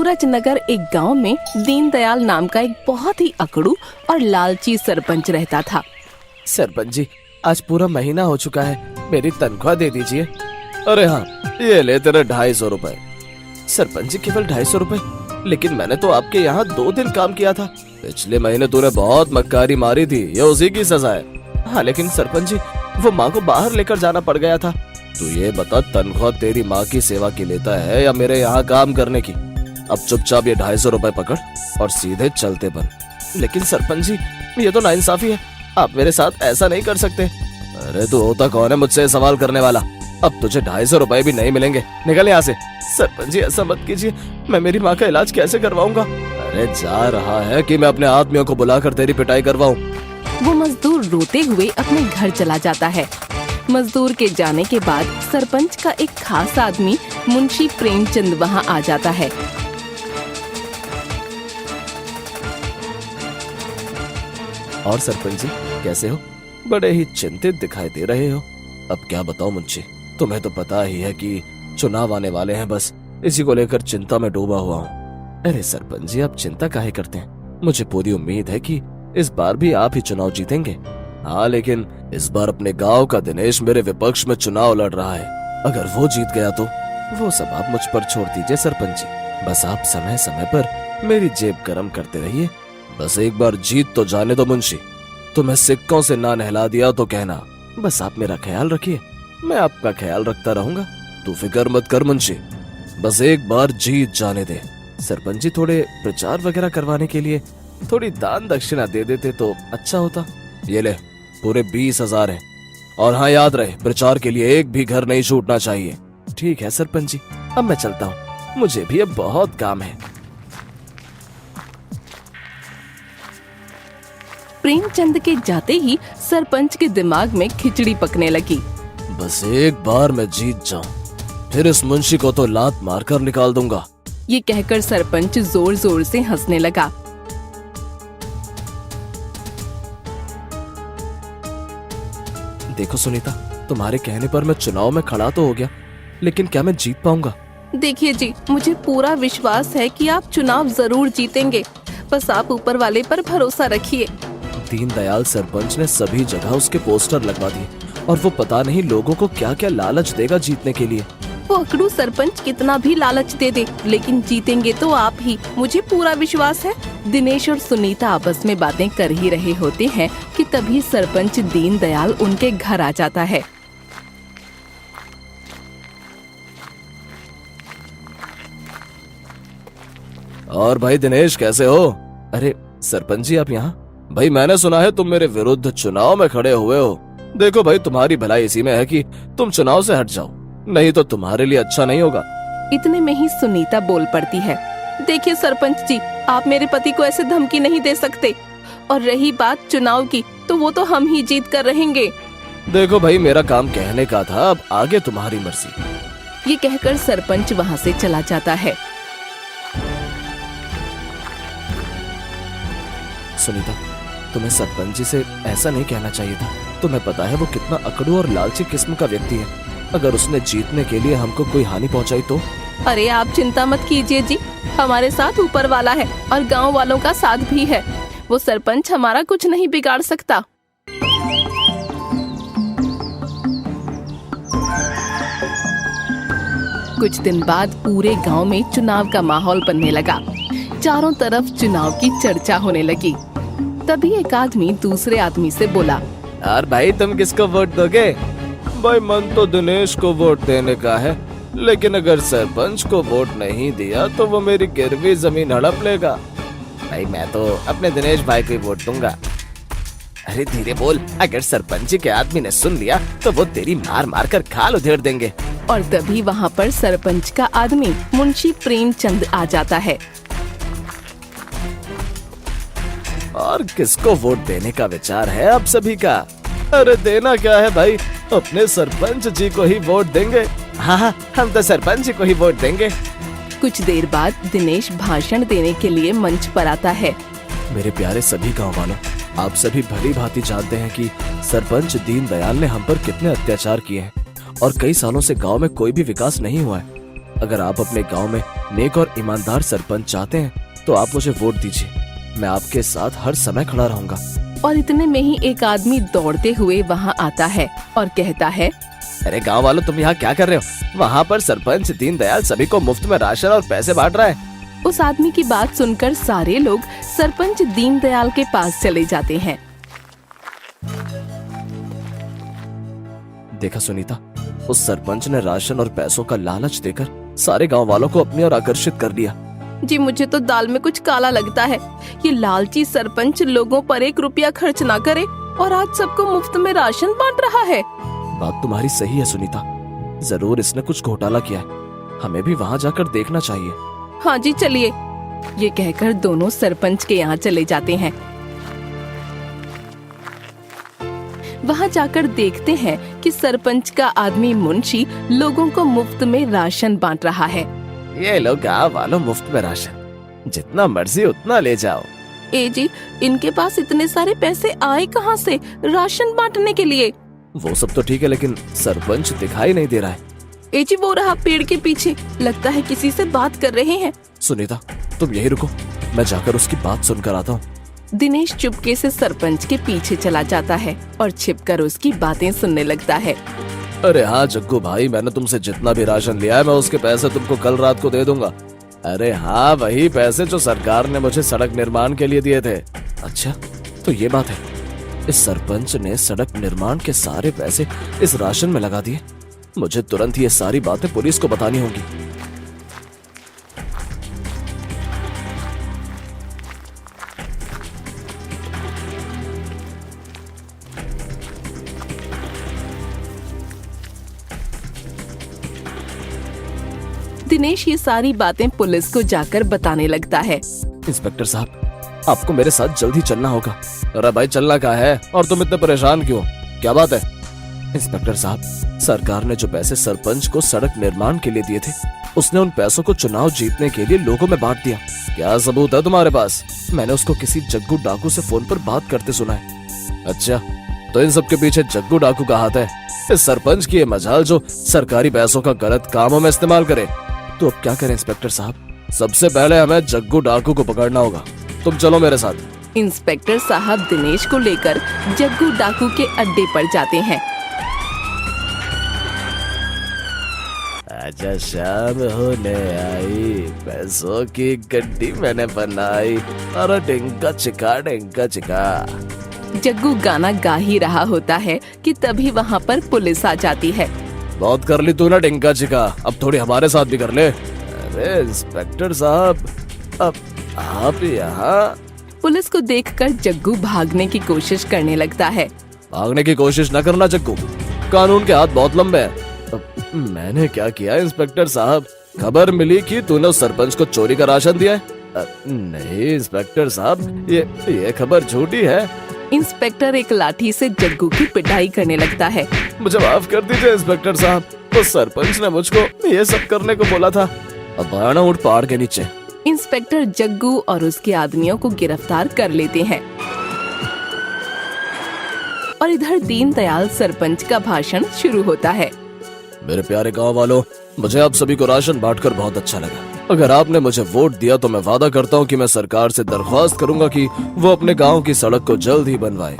सूरज नगर एक गांव में दीनदयाल नाम का एक बहुत ही अकड़ू और लालची सरपंच रहता था। सरपंच जी, आज पूरा महीना हो चुका है, मेरी तनख्वाह दे दीजिए। अरे हाँ, ये ले तेरे 250 रुपए। सरपंच जी, केवल 250 रुपए? लेकिन मैंने तो आपके यहाँ 2 दिन काम किया था। पिछले महीने तूने बहुत मक्कारी मारी थी, ये उसी की सजा है। हाँ लेकिन सरपंच जी, वो माँ को बाहर लेकर जाना पड़ गया था। तू ये बता, तनख्वाह तेरी माँ की सेवा की लेता है या मेरे यहाँ काम करने की? अब चुपचाप ये 250 रुपए पकड़ और सीधे चलते बन। लेकिन सरपंच जी, ये तो नाइंसाफी है, आप मेरे साथ ऐसा नहीं कर सकते। अरे तू होता कौन है मुझसे सवाल करने वाला? अब तुझे 250 रुपए भी नहीं मिलेंगे, निकल यहाँ से। सरपंच जी ऐसा मत कीजिए, मैं मेरी माँ का इलाज कैसे करवाऊंगा? अरे जा रहा है कि मैं अपने आदमियों को बुलाकर तेरी पिटाई करवाऊं। वो मजदूर रोते हुए अपने घर चला जाता है। मजदूर के जाने के बाद सरपंच का एक खास आदमी मुंशी प्रेमचंद वहाँ आ जाता है। और सरपंच जी कैसे हो? बड़े ही चिंतित दिखाई दे रहे हो। अब क्या बताऊं मुंशी, तुम्हें तो पता ही है कि चुनाव आने वाले हैं, बस इसी को लेकर चिंता में डूबा हुआ हूँ। अरे सरपंच जी, आप चिंता काहे करते हैं? मुझे पूरी उम्मीद है कि इस बार भी आप ही चुनाव जीतेंगे। हाँ लेकिन इस बार अपने गांव का दिनेश मेरे विपक्ष में चुनाव लड़ रहा है। अगर वो जीत गया तो वो सब आप मुझ पर छोड़ दीजिए सरपंच जी। बस आप समय समय पर मेरी जेब गर्म करते रहिए। बस एक बार जीत तो जाने दो मुंशी। तुम्हें सिक्कों से ना नहला दिया तो कहना। बस आप मेरा ख्याल रखिए, मैं आपका ख्याल रखता रहूंगा। तू फिक्र मत कर मुंशी, बस एक बार जीत जाने दे। सरपंच जी, थोड़े प्रचार वगैरह करवाने के लिए थोड़ी दान दक्षिणा दे देते तो अच्छा होता। ये ले, पूरे 20,000 है। और हाँ याद रहे, प्रचार के लिए एक भी घर नहीं छूटना चाहिए। ठीक है सरपंच जी, अब मैं चलता हूँ, मुझे भी अब बहुत काम है। प्रेमचंद के जाते ही सरपंच के दिमाग में खिचड़ी पकने लगी। बस एक बार मैं जीत जाऊं, फिर इस मुंशी को तो लात मारकर निकाल दूंगा। ये कहकर सरपंच जोर जोर से हंसने लगा। देखो सुनीता, तुम्हारे कहने पर मैं चुनाव में खड़ा तो हो गया, लेकिन क्या मैं जीत पाऊंगा? देखिए जी, मुझे पूरा विश्वास है कि आप चुनाव जरूर जीतेंगे। बस आप ऊपर वाले पर भरोसा रखिए। दीनदयाल सरपंच ने सभी जगह उसके पोस्टर लगवा दिए और वो पता नहीं लोगों को क्या क्या लालच देगा जीतने के लिए। वो अकड़ू सरपंच कितना भी लालच दे दे, लेकिन जीतेंगे तो आप ही, मुझे पूरा विश्वास है। दिनेश और सुनीता आपस में बातें कर ही रहे होते हैं कि तभी सरपंच दीनदयाल उनके घर आ जाता है। और भाई दिनेश, कैसे हो? अरे सरपंच जी, आप यहाँ? भाई मैंने सुना है तुम मेरे विरुद्ध चुनाव में खड़े हुए हो। देखो भाई, तुम्हारी भलाई इसी में है कि तुम चुनाव से हट जाओ, नहीं तो तुम्हारे लिए अच्छा नहीं होगा। इतने में ही सुनीता बोल पड़ती है। देखिए सरपंच जी, आप मेरे पति को ऐसे धमकी नहीं दे सकते। और रही बात चुनाव की, तो वो तो हम ही जीत कर रहेंगे। देखो भाई, मेरा काम कहने का था, अब आगे तुम्हारी मर्जी। ये कहकर सरपंच वहाँ से चला जाता है। सुनीता, तुम्हें सरपंच जी से ऐसा नहीं कहना चाहिए था। तुम्हें पता है वो कितना अकड़ू और लालची किस्म का व्यक्ति है। अगर उसने जीतने के लिए हमको कोई हानि पहुंचाई तो? अरे आप चिंता मत कीजिए जी, हमारे साथ ऊपर वाला है और गांव वालों का साथ भी है। वो सरपंच हमारा कुछ नहीं बिगाड़ सकता। कुछ दिन बाद पूरे गांव में चुनाव का माहौल बनने लगा। चारों तरफ चुनाव की चर्चा होने लगी। तभी एक आदमी दूसरे आदमी से बोला, यार भाई, तुम किसको वोट दोगे? भाई मन तो दिनेश को वोट देने का है, लेकिन अगर सरपंच को वोट नहीं दिया तो वो मेरी गिरवी जमीन हड़प लेगा। भाई मैं तो अपने दिनेश भाई को ही वोट दूंगा। अरे धीरे बोल, अगर सरपंच जी के आदमी ने सुन लिया तो वो तेरी मार मार कर खाल उधेड़ देंगे। और तभी वहाँ पर सरपंच का आदमी मुंशी प्रेमचंद आ जाता है। और किसको वोट देने का विचार है आप सभी का? अरे देना क्या है भाई, अपने सरपंच जी को ही वोट देंगे। हाँ, हम तो सरपंच जी को ही वोट देंगे। कुछ देर बाद दिनेश भाषण देने के लिए मंच पर आता है। मेरे प्यारे सभी गाँव वालों, आप सभी भली भांति जानते हैं कि सरपंच दीनदयाल ने हम पर कितने अत्याचार किए हैं और कई सालों से गांव में कोई भी विकास नहीं हुआ है। अगर आप अपने गांव में नेक और ईमानदार सरपंच चाहते हैं तो आप मुझे वोट दीजिए। मैं आपके साथ हर समय खड़ा रहूंगा। और इतने में ही एक आदमी दौड़ते हुए वहाँ आता है और कहता है, अरे गांव वालों, तुम यहाँ क्या कर रहे हो? वहाँ पर सरपंच दीनदयाल सभी को मुफ्त में राशन और पैसे बांट रहा है। उस आदमी की बात सुनकर सारे लोग सरपंच दीनदयाल के पास चले जाते हैं। देखा सुनीता, उस सरपंच ने राशन और पैसों का लालच देकर सारे गांव वालों को अपनी ओर आकर्षित कर लिया। जी, मुझे तो दाल में कुछ काला लगता है। ये लालची सरपंच लोगों पर 1 रुपया खर्च ना करे और आज सबको मुफ्त में राशन बांट रहा है। बात तुम्हारी सही है सुनीता, जरूर इसने कुछ घोटाला किया है। हमें भी वहाँ जाकर देखना चाहिए। हाँ जी, चलिए। ये कहकर दोनों सरपंच के यहाँ चले जाते हैं। वहाँ जाकर देखते हैं कि सरपंच का आदमी मुंशी लोगों को मुफ्त में राशन बांट रहा है। ये लो गाँव वालों, मुफ्त में राशन, जितना मर्जी उतना ले जाओ। ए जी, इनके पास इतने सारे पैसे आए कहाँ से राशन बांटने के लिए? वो सब तो ठीक है, लेकिन सरपंच दिखाई नहीं दे रहा है। ए जी, वो रहा पेड़ के पीछे, लगता है किसी से बात कर रहे हैं। सुनीता, तुम यही रुको, मैं जाकर उसकी बात सुनकर आता हूँ। दिनेश चुपके से सरपंच के पीछे चला जाता है और छिपकर उसकी बातें सुनने लगता है। अरे हाँ जग्गू भाई, मैंने तुमसे जितना भी राशन लिया है मैं उसके पैसे तुमको कल रात को दे दूंगा। अरे हाँ, वही पैसे जो सरकार ने मुझे सड़क निर्माण के लिए दिए थे। अच्छा, तो ये बात है, इस सरपंच ने सड़क निर्माण के सारे पैसे इस राशन में लगा दिए। मुझे तुरंत ही ये सारी बातें पुलिस को बतानी होगी। दिनेश ये सारी बातें पुलिस को जाकर बताने लगता है। इंस्पेक्टर साहब, आपको मेरे साथ जल्दी चलना होगा। अरे भाई, चलना क्या है और तुम इतने परेशान क्यों? क्या बात है? इंस्पेक्टर साहब, सरकार ने जो पैसे सरपंच को सड़क निर्माण के लिए दिए थे, उसने उन पैसों को चुनाव जीतने के लिए लोगों में बांट दिया। क्या सबूत है तुम्हारे पास? मैंने उसको किसी जग्गू डाकू से फोन पर बात करते सुना है। अच्छा, तो इन सब के पीछे जग्गू डाकू का हाथ है। इस सरपंच की ये मजाल जो सरकारी पैसों का गलत कामों में इस्तेमाल करे। तो अब क्या करें इंस्पेक्टर साहब? सबसे पहले हमें जग्गू डाकू को पकड़ना होगा। तुम चलो मेरे साथ। इंस्पेक्टर साहब दिनेश को लेकर जग्गू डाकू के अड्डे पर जाते हैं। आजा शाम होने आई, पैसों की गड्डी मैंने बनाई, अरे डिंका चिका। जग्गू गाना गा ही रहा होता है कि तभी वहाँ पर पुलिस आ जाती है। बहुत कर ली तू ना डिंका चिका, अब थोड़ी हमारे साथ भी कर ले। अरे इंस्पेक्टर साहब, अब आप यहाँ? पुलिस को देखकर जग्गू भागने की कोशिश करने लगता है। भागने की कोशिश न करना जग्गू, कानून के हाथ बहुत लंबे हैं। मैंने क्या किया इंस्पेक्टर साहब? खबर मिली कि तूने उस सरपंच को चोरी का राशन दिया है। नहीं इंस्पेक्टर साहब, ये खबर झूठी है। इंस्पेक्टर एक लाठी से जग्गू की पिटाई करने लगता है। मुझे माफ कर दीजिए इंस्पेक्टर साहब, उस सरपंच ने मुझको ये सब करने को बोला था। अब आना उठ पहाड़ के नीचे। इंस्पेक्टर जग्गू और उसके आदमियों को गिरफ्तार कर लेते हैं और इधर दीनदयाल सरपंच का भाषण शुरू होता है। मेरे प्यारे गांव वालों, मुझे आप सभी को राशन बांटकर बहुत अच्छा लगा। अगर आपने मुझे वोट दिया तो मैं वादा करता हूं कि मैं सरकार से दरख्वास्त करूंगा कि वो अपने गांव की सड़क को जल्द ही बनवाए।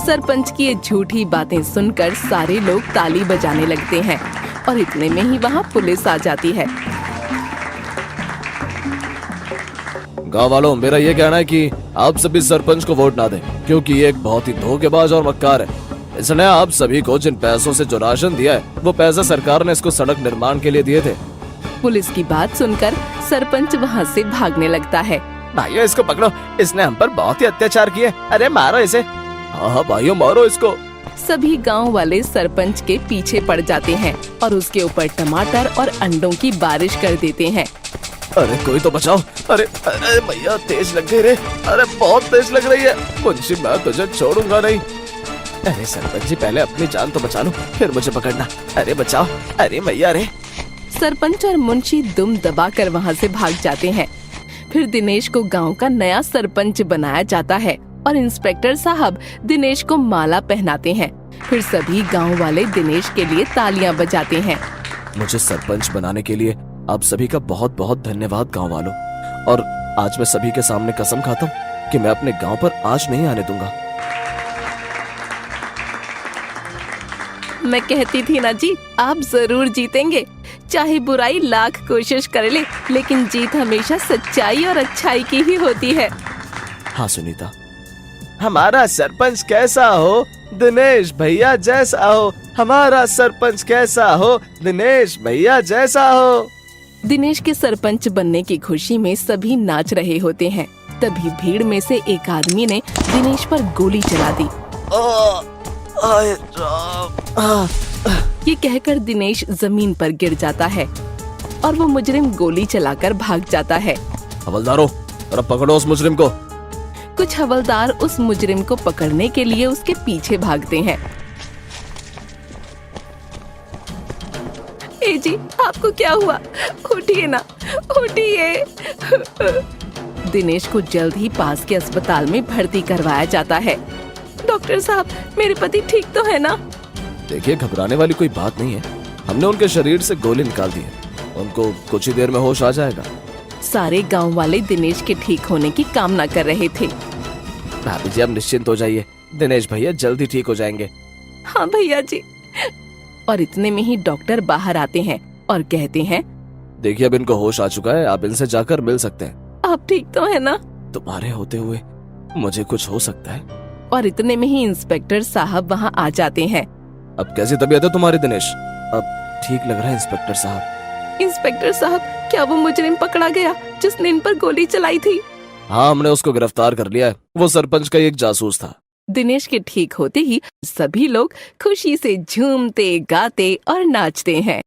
सरपंच की ये झूठी बातें सुनकर सारे लोग ताली बजाने लगते हैं और इतने में ही वहाँ पुलिस आ जाती है। गांव वालों, मेरा ये कहना है कि आप सभी सरपंच को वोट ना दें, क्योंकि ये एक बहुत ही धोखेबाज और मक्कार है। इसने आप सभी को जिन पैसों से जो राशन दिया है, वो पैसे सरकार ने इसको सड़क निर्माण के लिए दिए थे। पुलिस की बात सुनकर सरपंच वहाँ से भागने लगता है। भाइयों, इसको पकड़ो, इसने हम पर बहुत ही अत्याचार किए। अरे मारो इसे। हाँ भाइयों, मारो इसको। सभी गांव वाले सरपंच के पीछे पड़ जाते हैं और उसके ऊपर टमाटर और अंडों की बारिश कर देते हैं। अरे कोई तो बचाओ। अरे अरे भैया, तेज लग गई रे। अरे बहुत तेज लग रही है। मुंशी, मैं तुझे छोड़ूंगा नहीं। अरे सरपंच जी, पहले अपनी जान तो बचा लो, फिर मुझे पकड़ना। अरे बचाओ। अरे भैया रे। सरपंच और मुंशी दुम दबाकर वहाँ से भाग जाते हैं। फिर दिनेश को गांव का नया सरपंच बनाया जाता है और इंस्पेक्टर साहब दिनेश को माला पहनाते हैं। फिर सभी गांव वाले दिनेश के लिए तालियां बजाते हैं। मुझे सरपंच बनाने के लिए आप सभी का बहुत बहुत धन्यवाद गांव वालों। और आज मैं सभी के सामने कसम खाता हूँ कि मैं अपने गांव पर आज नहीं आने दूंगा। मैं कहती थी ना जी, आप जरूर जीतेंगे। चाहे बुराई लाख कोशिश कर ले, लेकिन जीत हमेशा सच्चाई और अच्छाई की ही होती है। हाँ सुनीता, हमारा सरपंच कैसा हो, दिनेश भैया जैसा हो। हमारा सरपंच कैसा हो, दिनेश भैया जैसा हो। दिनेश के सरपंच बनने की खुशी में सभी नाच रहे होते हैं। तभी भीड़ में से एक आदमी ने दिनेश पर गोली चला दी। ये कहकर दिनेश जमीन पर गिर जाता है और वो मुजरिम गोली चलाकर भाग जाता है। हवलदारों, जरा पकड़ो उस मुजरिम को। कुछ हवलदार उस मुजरिम को पकड़ने के लिए उसके पीछे भागते हैं। ए जी, आपको क्या हुआ? उठिए ना, उठिए। दिनेश को जल्द ही पास के अस्पताल में भर्ती करवाया जाता है। डॉक्टर साहब, मेरे पति ठीक तो है ना? देखिए, घबराने वाली कोई बात नहीं है। हमने उनके शरीर से गोली निकाल दी है। उनको कुछ ही देर में होश आ जाएगा। सारे गांव वाले दिनेश के ठीक होने की कामना कर रहे थे। भाभी जी, आप निश्चिंत हो जाइए। दिनेश भैया जल्दी ठीक हो जाएंगे। हाँ भैया जी। और इतने में ही डॉक्टर बाहर आते हैं और कहते हैं, देखिए, अब इनको होश आ चुका है। आप इनसे जाकर मिल सकते हैं। आप ठीक तो है ना? तुम्हारे होते हुए मुझे कुछ हो सकता है। और इतने में ही इंस्पेक्टर साहब वहाँ आ जाते हैं। अब कैसी तबीयत है तुम्हारी दिनेश? अब ठीक लग रहा है इंस्पेक्टर साहब। इंस्पेक्टर साहब, क्या वो मुजरिम पकड़ा गया जिसने इन पर गोली चलाई थी? हाँ, हमने उसको गिरफ्तार कर लिया है। वो सरपंच का एक जासूस था। दिनेश के ठीक होते ही सभी लोग खुशी से झूमते, गाते और नाचते हैं।